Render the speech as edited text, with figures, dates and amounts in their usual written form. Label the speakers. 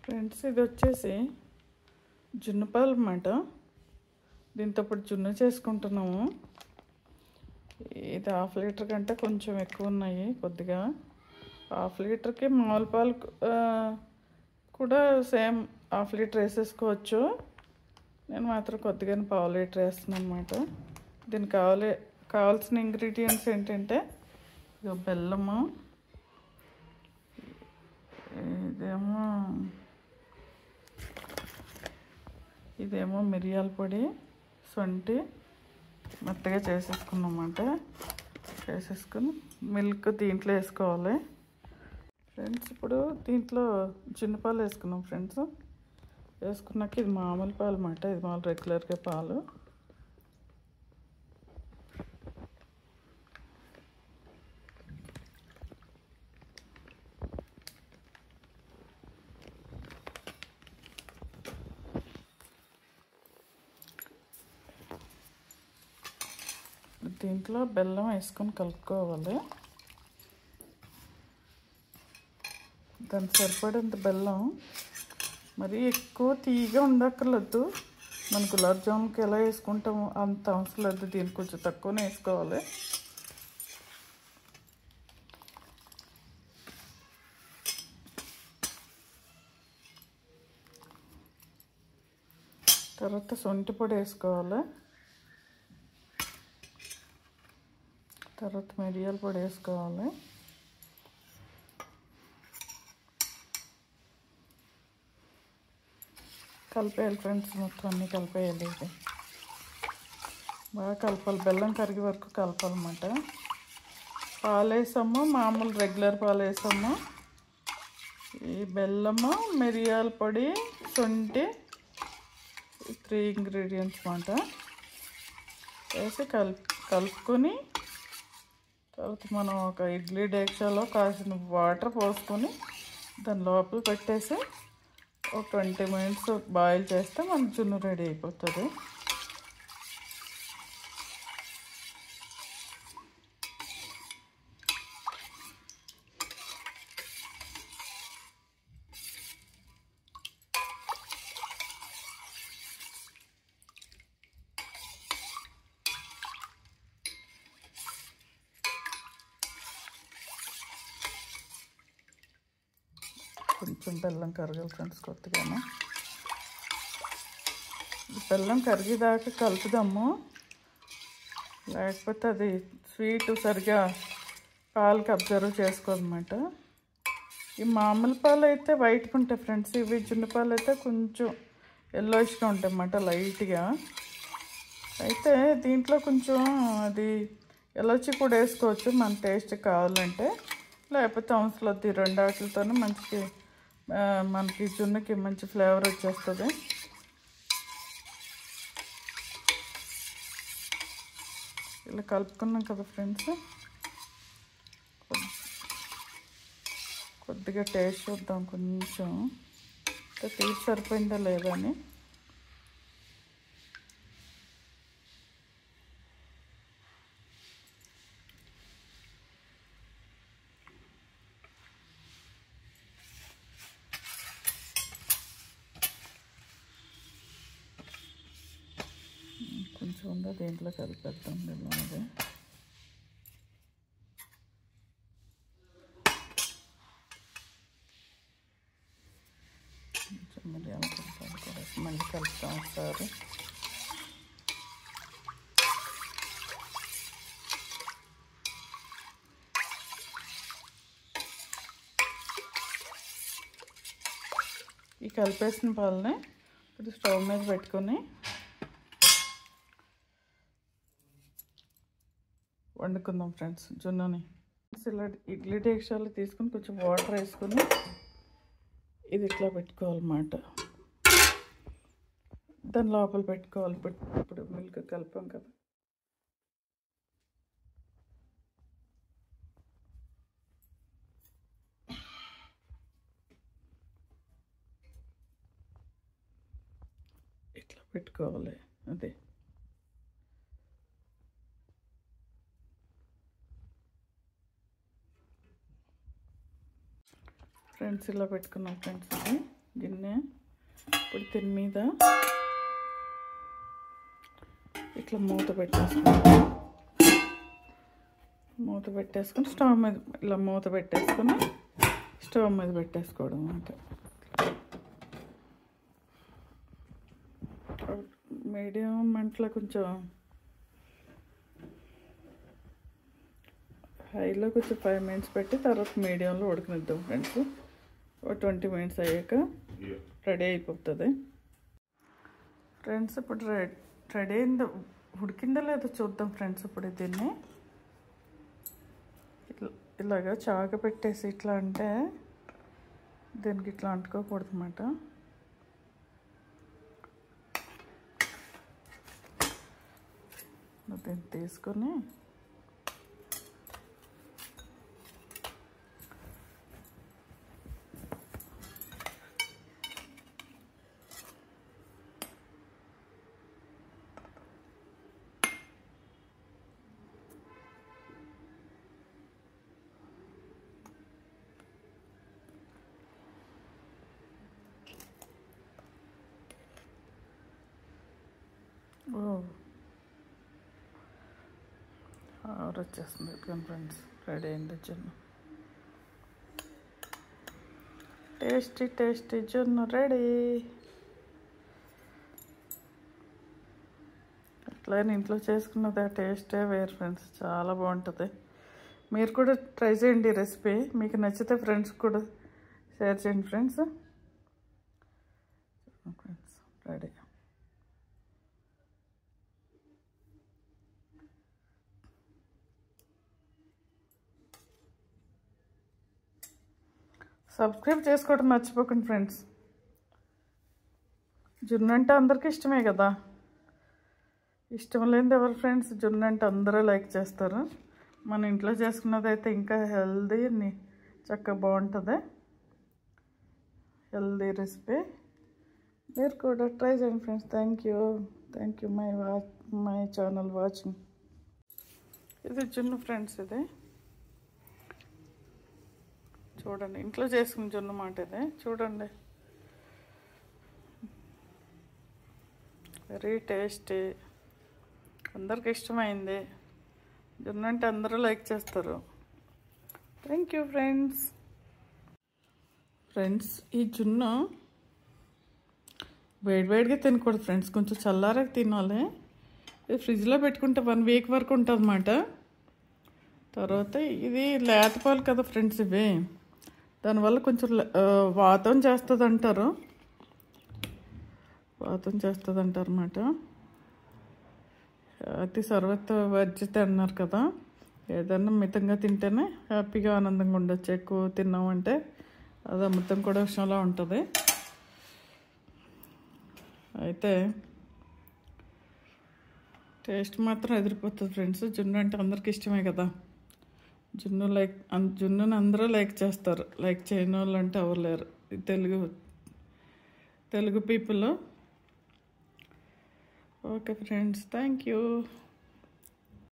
Speaker 1: Friends, ఇది వచ్చేసి జున్ను పాలు అన్నమాట. దీంతో ఇప్పుడు జున్ను చేసుకుంటున్నాము. ఇది 1/2 లీటర్ కంటే కొంచెం ఎక్కువ ఉన్నాయి. కొద్దిగా 1/2 లీటర్కి మామూలు పాలు కూడా సేమ్ 1/2 లీటర్ వేసేసుకోవచ్చు. నేను మాత్రం కొద్దిగానే 1/2 లీటర్ వేస్తున్నాను అన్నమాట. దీనికి కావాల్సిన ఇంగ్రీడియంట్స్ ఏంటంటే బెల్లము, ఇదేమో మిరియాల పొడి, సొంటి మెత్తగా చేసేసుకున్నమాట. చేసేసుకుని మిల్క్ దీంట్లో వేసుకోవాలి ఫ్రెండ్స్. ఇప్పుడు దీంట్లో జున్ను పాలు వేసుకున్నాం ఫ్రెండ్స్. వేసుకున్నాక ఇది మామూలు పాలు అన్నమాట. ఇది మామూలు రెగ్యులర్గా పాలు. దీంట్లో బెల్లం వేసుకొని కలుపుకోవాలి. దానికి సరిపడేంత బెల్లం, మరి ఎక్కువ తీయగా ఉండక్కర్లేదు. మన గులాబ్ జామున్కి ఎలా వేసుకుంటామో అంత అవసరం లేదు. దీనికి కొంచెం తక్కువనే వేసుకోవాలి. తర్వాత సొంటి పొడి వేసుకోవాలి. తర్వాత మిరియాల పొడి వేసుకోవాలి. కలిపేయాలి ఫ్రెండ్స్. మొత్తం అన్నీ కలిపేయాలి. ఇది బాగా కలపాలి. బెల్లం కరిగే వరకు కలపాలన్నమాట. పాలు వేసాము, మామూలు రెగ్యులర్ పాలు వేసాము. ఈ బెల్లము, మిరియాల పొడి, శొంఠి, 3 ఇంగ్రీడియంట్స్ అన్నమాట వేసి కలుపుకొని తర్వాత మనం ఒక ఇడ్లీ డేక్షాలో కాసిన వాటర్ పోసుకొని దాని లోపల పెట్టేసి ఒక 20 మినిట్స్ బాయిల్ చేస్తే మన జున్ను రెడీ అయిపోతుంది. కొంచెం బెల్లం కరగాలి ఫ్రెండ్స్ కొద్దిగానే. బెల్లం కరిగేదాకా కలుపుదాము, లేకపోతే అది స్వీట్ సరిగా పాలకి అబ్జర్వ్ చేసుకోదన్నమాట. ఈ మామూలు పాలు అయితే వైట్గా ఉంటాయి ఫ్రెండ్స్. ఇవి జున్ను పాలు అయితే కొంచెం ఎల్లోయిష్గా ఉంటాయి అన్నమాట, లైట్గా. అయితే దీంట్లో కొంచెం అది ఎలచి కూడా వేసుకోవచ్చు మన టేస్ట్ కావాలంటే, లేకపోతే అవసరం లేదు. ఈ 2 వాటితోనే మనకి జున్నుకి మంచి ఫ్లేవర్ వచ్చేస్తుంది. ఇలా కలుపుకున్నాం కదా ఫ్రెండ్స్. కొద్దిగా టేస్ట్ చూద్దాం, కొంచెం తీసి సరిపోయిందా లేదా అని. కొంచెం ఉందా, దీంట్లో కలిపేద్దాం ఇలాగే. కొంచెం మిరియాల పొడి కూడా మళ్ళీ కలుపుతాం ఒకసారి. ఈ కలిపేసిన పాలని ఇప్పుడు స్టవ్ మీద పెట్టుకొని వండుకుందాం ఫ్రెండ్స్ జున్నుని. ఇలా ఇడ్లీ డేక్షాలు తీసుకుని కొంచెం వాటర్ వేసుకొని ఇది ఇట్లా పెట్టుకోవాలన్నమాట. దాని లోపల పెట్టుకోవాలి. ఇప్పుడు మిల్క్ కలిపాం కదా, ఇట్లా పెట్టుకోవాలి. అదే ఫ్రెండ్స్, ఇలా పెట్టుకున్నాం ఫ్రెండ్స్. ఇది గిన్నె. ఇప్పుడు దీని మీద ఇట్లా మూత పెట్టేసుకొని స్టవ్ మీద ఇలా మూత పెట్టేసుకొని స్టవ్ మీద పెట్టేసుకోవడం అంటే మీడియం మంటలో కొంచెం హైలో కొంచెం 5 మినిట్స్ పెట్టి తర్వాత మీడియంలో ఉడకనిద్దాం ఫ్రెండ్స్. ఒక 20 మినిట్స్ అయ్యాక రెడీ అయిపోతుంది ఫ్రెండ్స్. ఇప్పుడు రెడీ అయిందో ఉడికిందో లేదో చూద్దాం ఫ్రెండ్స్. ఇప్పుడు దీన్ని ఇలాగా చాగ పెట్టేసి ఇట్లా అంటే దీనికి ఇట్లా అంటుకోకూడదు అన్నమాట. దీన్ని తీసుకొని వచ్చేస్తుంది ఫ్రెండ్స్. రెడీ అయింది జున్ను. టేస్టీ జున్ను రెడీ. అట్లనే ఇంట్లో చేసుకున్నది ఆ టేస్టే వేరు ఫ్రెండ్స్, చాలా బాగుంటుంది. మీరు కూడా ట్రై చేయండి రెసిపీ. మీకు నచ్చితే ఫ్రెండ్స్ కూడా షేర్ చేయండి ఫ్రెండ్స్. రెడీ. సబ్స్క్రైబ్ చేసుకోవడం మర్చిపోకండి ఫ్రెండ్స్. జున్ను అంటే అందరికీ ఇష్టమే కదా, ఇష్టం లేనిది ఎవరు ఫ్రెండ్స్? జున్ను అంటే అందరూ లైక్ చేస్తారు. మన ఇంట్లో చేసుకున్నది అయితే ఇంకా హెల్దీ చక్కగా బాగుంటుంది. Healthy recipe. మీరు కూడా ట్రై చేయండి friends. Thank you my channel watching. ఇది జున్ను ఫ్రెండ్స్. ఇది చూడండి, ఇంట్లో చేసుకున్న జున్ను మాట ఇది. చూడండి, వెరీ టేస్టీ. అందరికి ఇష్టమైంది. జున్ను అంటే అందరూ లైక్ చేస్తారు. Thank you friends. ఈ జున్ను వేడివేడిగా తినకూడదు ఫ్రెండ్స్, కొంచెం చల్లారాక తినాలి. ఇది ఫ్రిడ్జ్లో పెట్టుకుంటే 1 వీక్ వరకు ఉంటుంది అన్నమాట. తర్వాత ఇది లేతపాలు కదా ఫ్రెండ్స్, ఇవి దానివల్ల కొంచెం వాతం చేస్తుంది అంటారు అన్నమాట. అతి సర్వత్వ వర్జిత అన్నారు కదా. ఏదన్నా మితంగా తింటేనే హ్యాపీగా ఆనందంగా ఉండొచ్చు. ఎక్కువ తిన్నామంటే అది అమృతం కూడా విషయంలో ఉంటుంది. అయితే టేస్ట్ మాత్రం ఎదిరిపోతుంది ఫ్రెండ్స్. జున్ను అంటే అందరికి ఇష్టమే కదా. జున్నుని అందరూ లైక్ చేస్తారు. లైక్ చేయని వాళ్ళు అంటే ఎవరు లేరు Telugu people. Okay friends, thank you.